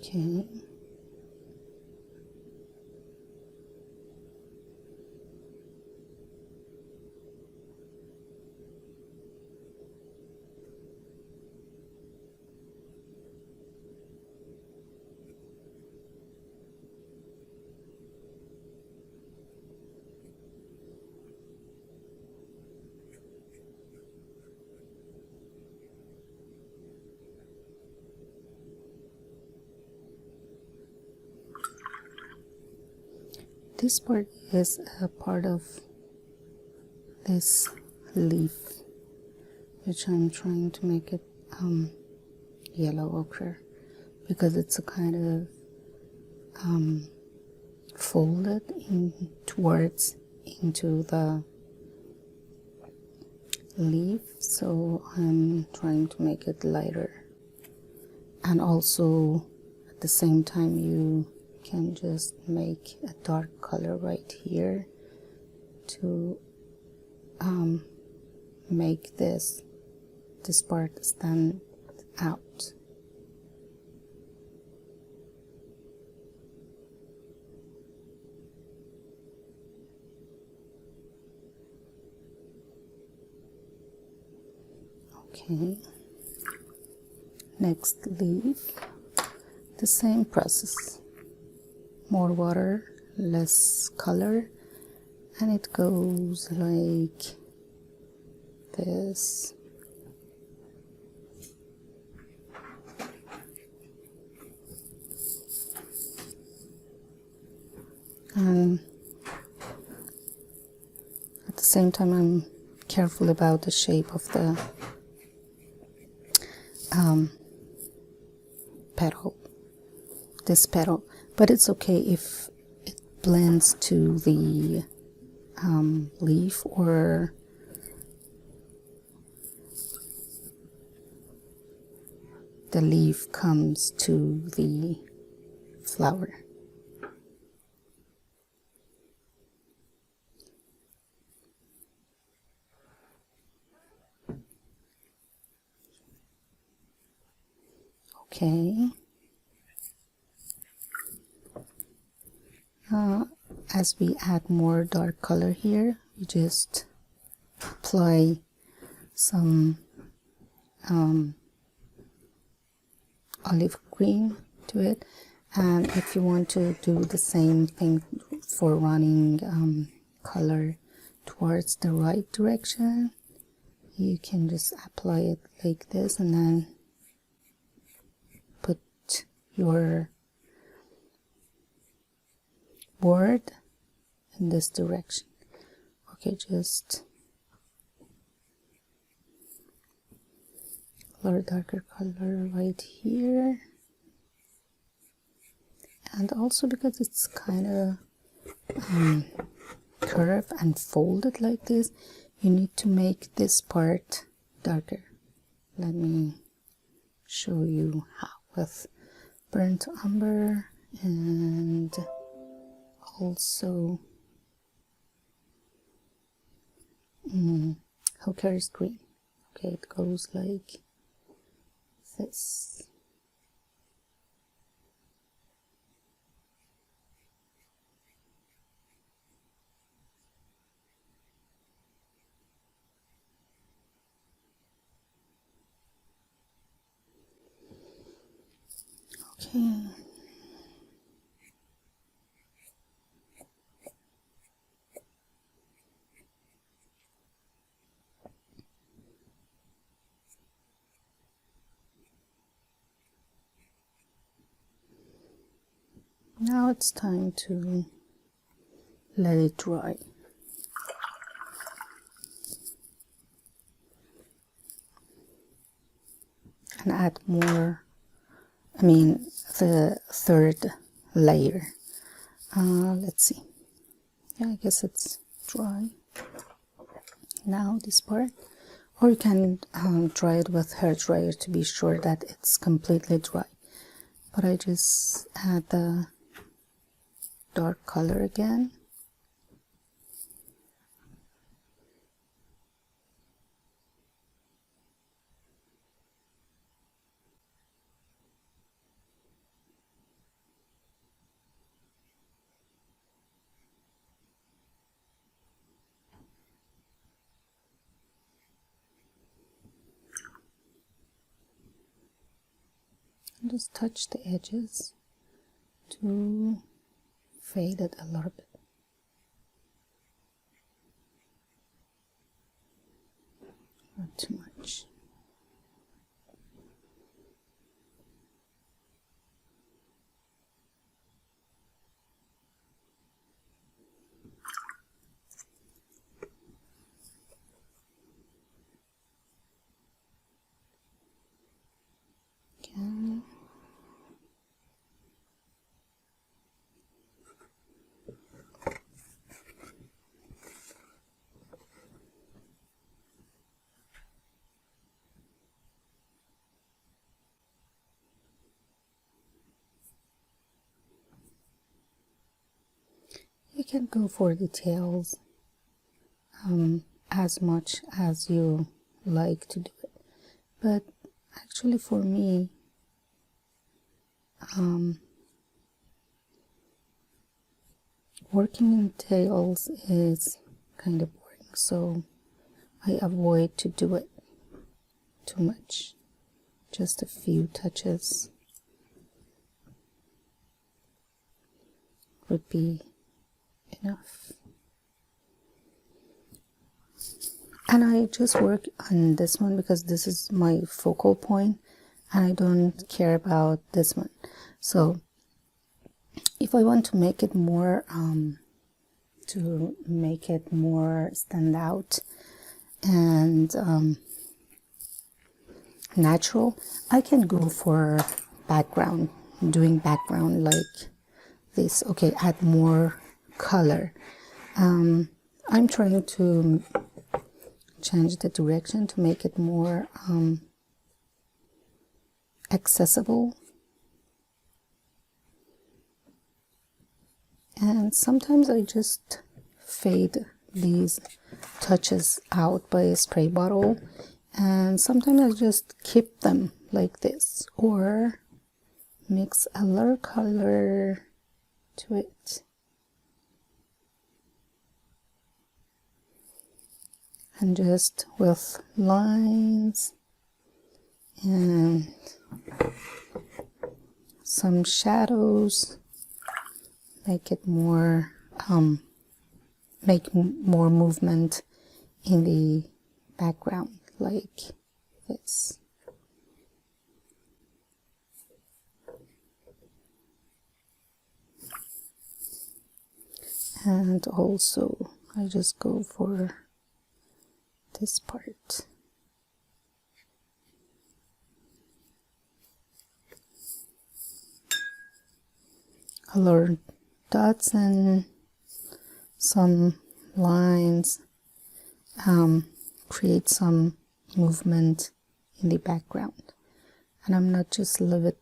Okay. This part is a part of this leaf, which I'm trying to make it yellow ochre, because it's a kind of folded in towards into the leaf, so I'm trying to make it lighter. And also at the same time you can just make a dark color right here to make this part stand out. Okay, next leaf, the same process. More water, less color, and it goes like this. And at the same time I'm careful about the shape of the petal, this petal, but it's okay if it blends to the leaf, or the leaf comes to the flower. Okay. As we add more dark color here, we just apply some olive green to it. And if you want to do the same thing for running color towards the right direction, you can just apply it like this and then put your board in this direction. Okay, just a little darker color right here. And also because it's kind of curved and folded like this, you need to make this part darker. Let me show you how, with burnt umber and also Hawker's green. Okay, it goes like this. Okay. Now it's time to let it dry. And add more, the third layer. Let's see. Yeah, I guess it's dry. Now this part, or you can dry it with hair dryer to be sure that it's completely dry. But I just add the dark color again. Just touch the edges to fade it a little bit. Not too much. Okay. You can go for details as much as you like to do it, but actually for me, working in details is kind of boring, so I avoid to do it too much. Just a few touches would be enough. And I just work on this one because this is my focal point and I don't care about this one. So if I want to make it more stand out and natural, I can go for background, doing background like this. Okay, add more color. I'm trying to change the direction to make it more accessible, and sometimes I just fade these touches out by a spray bottle, and sometimes I just keep them like this or mix a little color to it. And just with lines and some shadows, make it more, make more movement in the background like this. And also I just go for this part. Color dots and some lines, create some movement in the background. And I'm not just leave it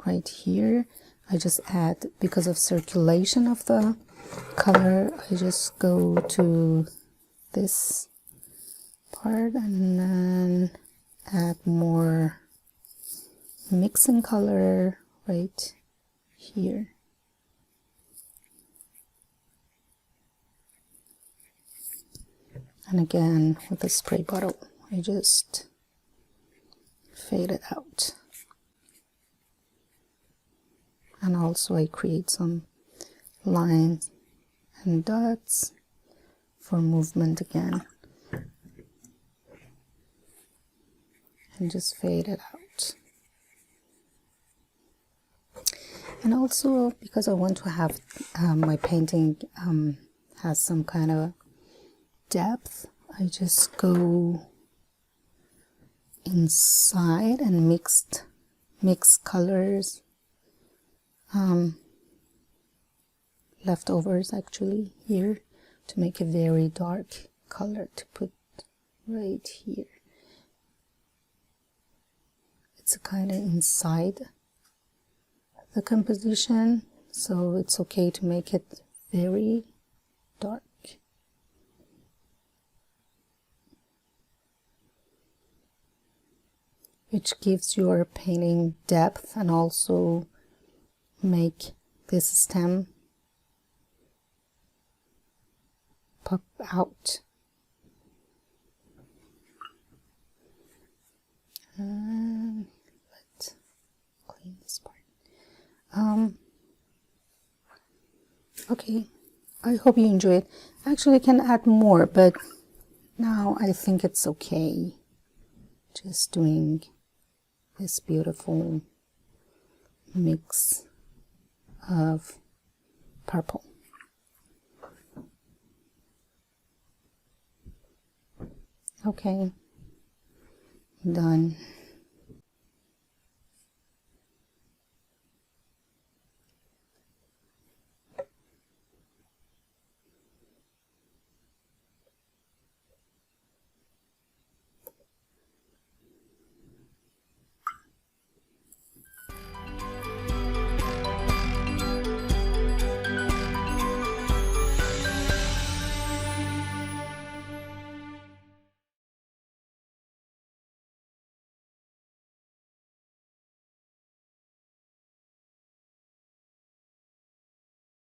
right here, I just add, because of circulation of the color, I just go to this part and then add more mixing color right here. And again with a spray bottle, I just fade it out. And also I create some lines and dots for movement again. And just fade it out. And also because I want to have my painting has some kind of depth, I just go inside and mix colors, leftovers actually here, to make a very dark color to put right here. It's kind of inside the composition, so it's okay to make it very dark. Which gives your painting depth and also make this stem pop out. And let's clean this Okay, I hope you enjoy it. Actually, I can add more, but now I think it's okay. Just doing this beautiful mix of purple. Okay, done.